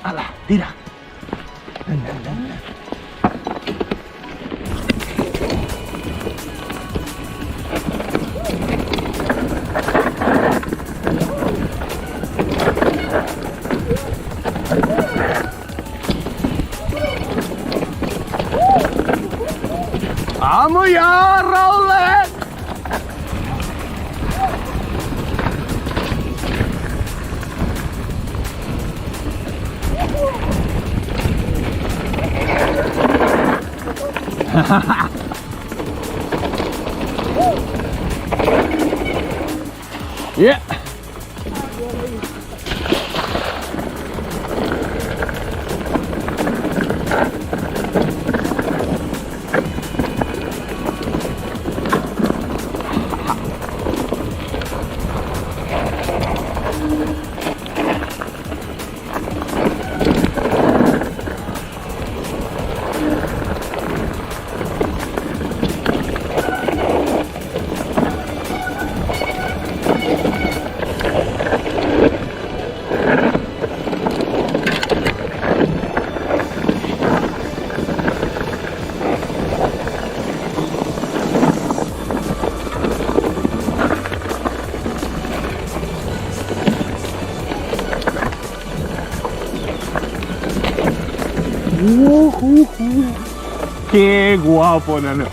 ¡Hala! ¡Tira! Anda, anda, anda. ¡Vamos ya, Raúl! Yeah. ¡Qué guapo, nano!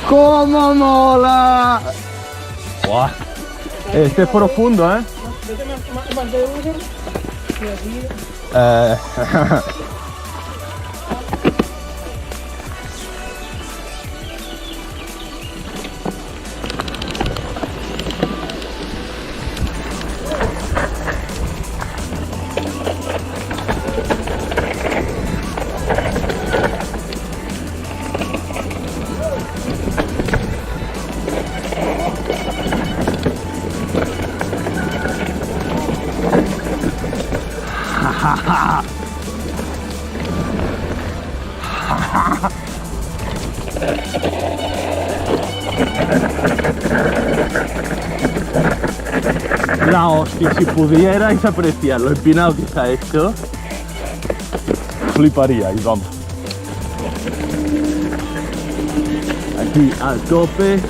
¡Cómo mola! ¡Buah! Este es profundo, ¿eh? La hostia, si pudierais apreciar lo empinado que está esto, fliparíais, vamos. Aquí a tope,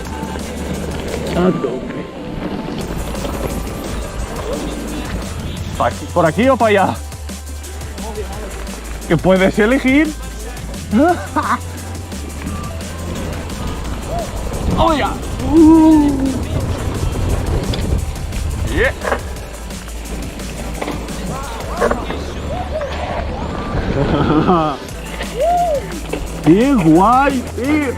a tope. ¿Por aquí o para allá? Que puedes elegir. ¡Oh, ya! Yeah. ¡Qué guay, tío!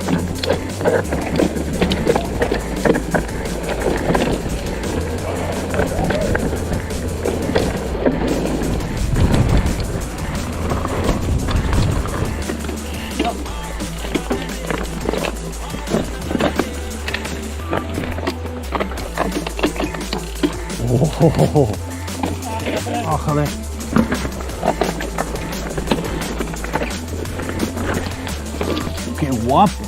Oh, joder. ¡Qué guapo!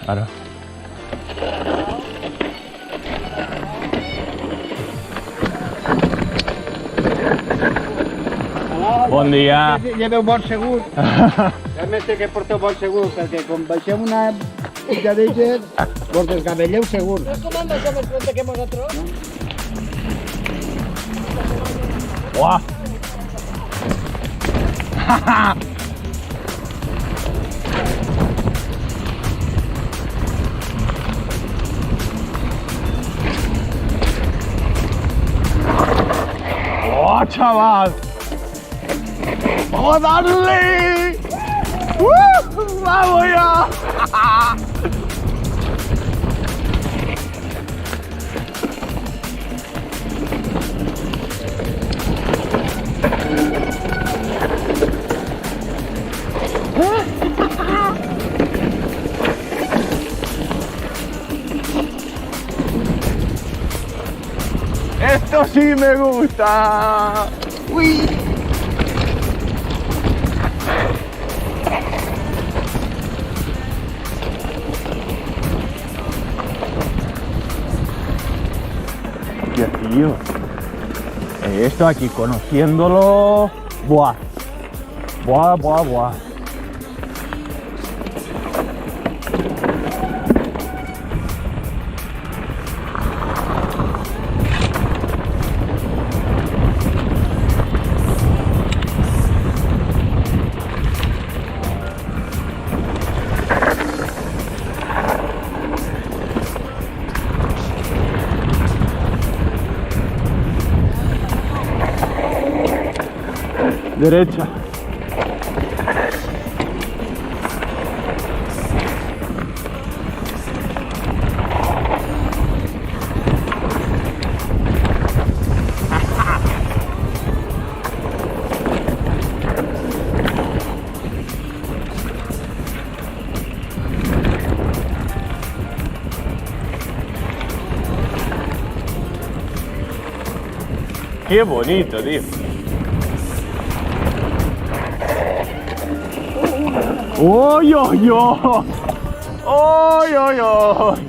Claro. Bon dia. Lleveu bon segur. Realment que porteu bon segur, perquè quan baixem una illa d'elles, vos desgavelleu segur. No és com han baixat més pronta que nosaltres? Uah! ¡Oh, chaval! ¡Vamos a darle! ¡Vamos ya! Esto sí me gusta. Uy. Hostia, tío. Esto aquí, conociéndolo. Buah. Buah, buah, buah. Derecha. Qué bonito, tío. ¡Oy, oy, oy! ¡Oy, oy, oy!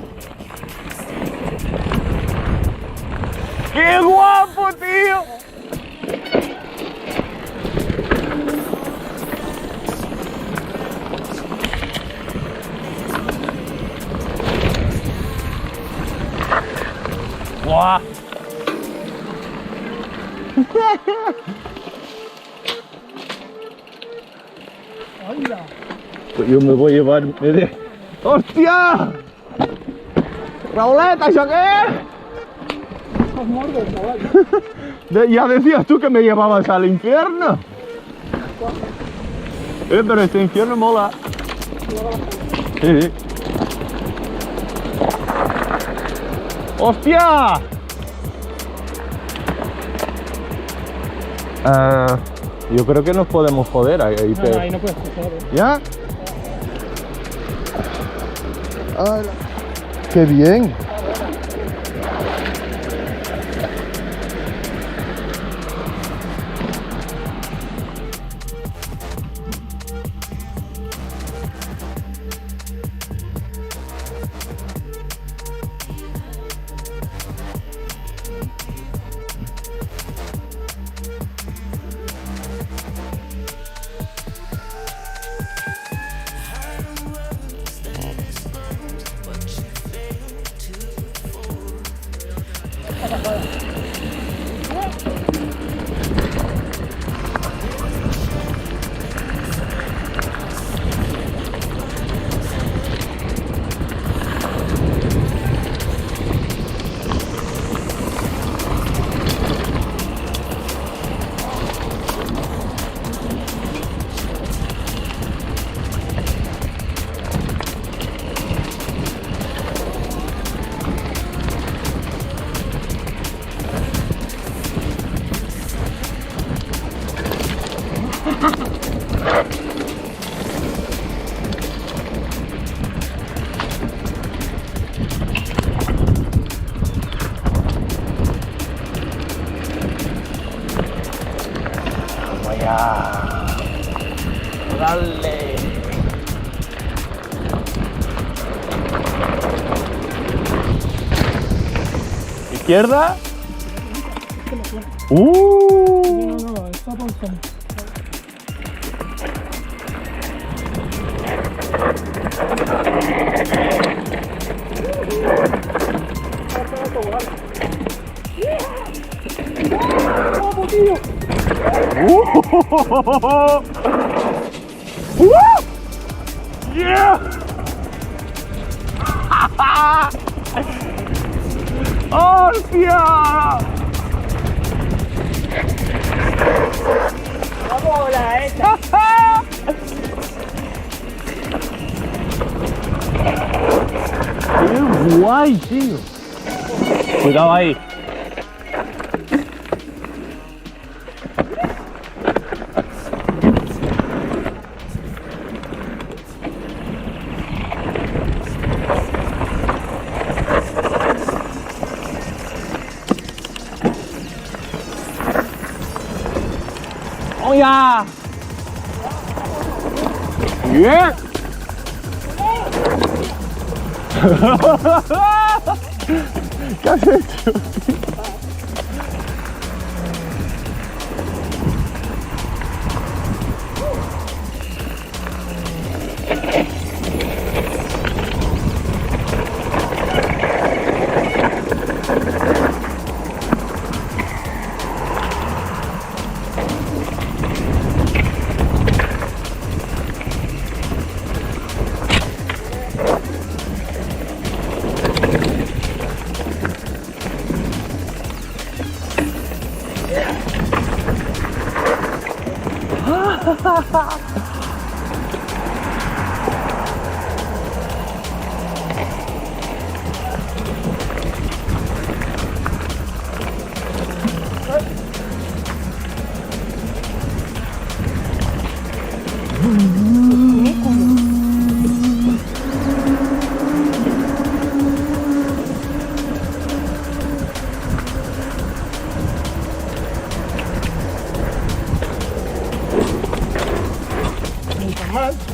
¡Qué guapo, tío! ¡Guau! Pues yo me voy a llevar... ¡Hostia! ¡Rauleta, ¿eso qué es? Ya decías tú que me llevabas al infierno. Pero este infierno mola. Sí. ¡Hostia! Yo creo que nos podemos joder ahí. No, ahí no puedes coger, ¿Ya? ¡Qué bien! Dale. ¿Izquierda? No, está pausando. ¡Vamos, tío! Yeah! ¡Hostia! ¡Vamos, la esta! ¡Qué guay, tío! Cuidado ahí. Oh ya. Yeah. ¿Qué has hecho? Nunca más.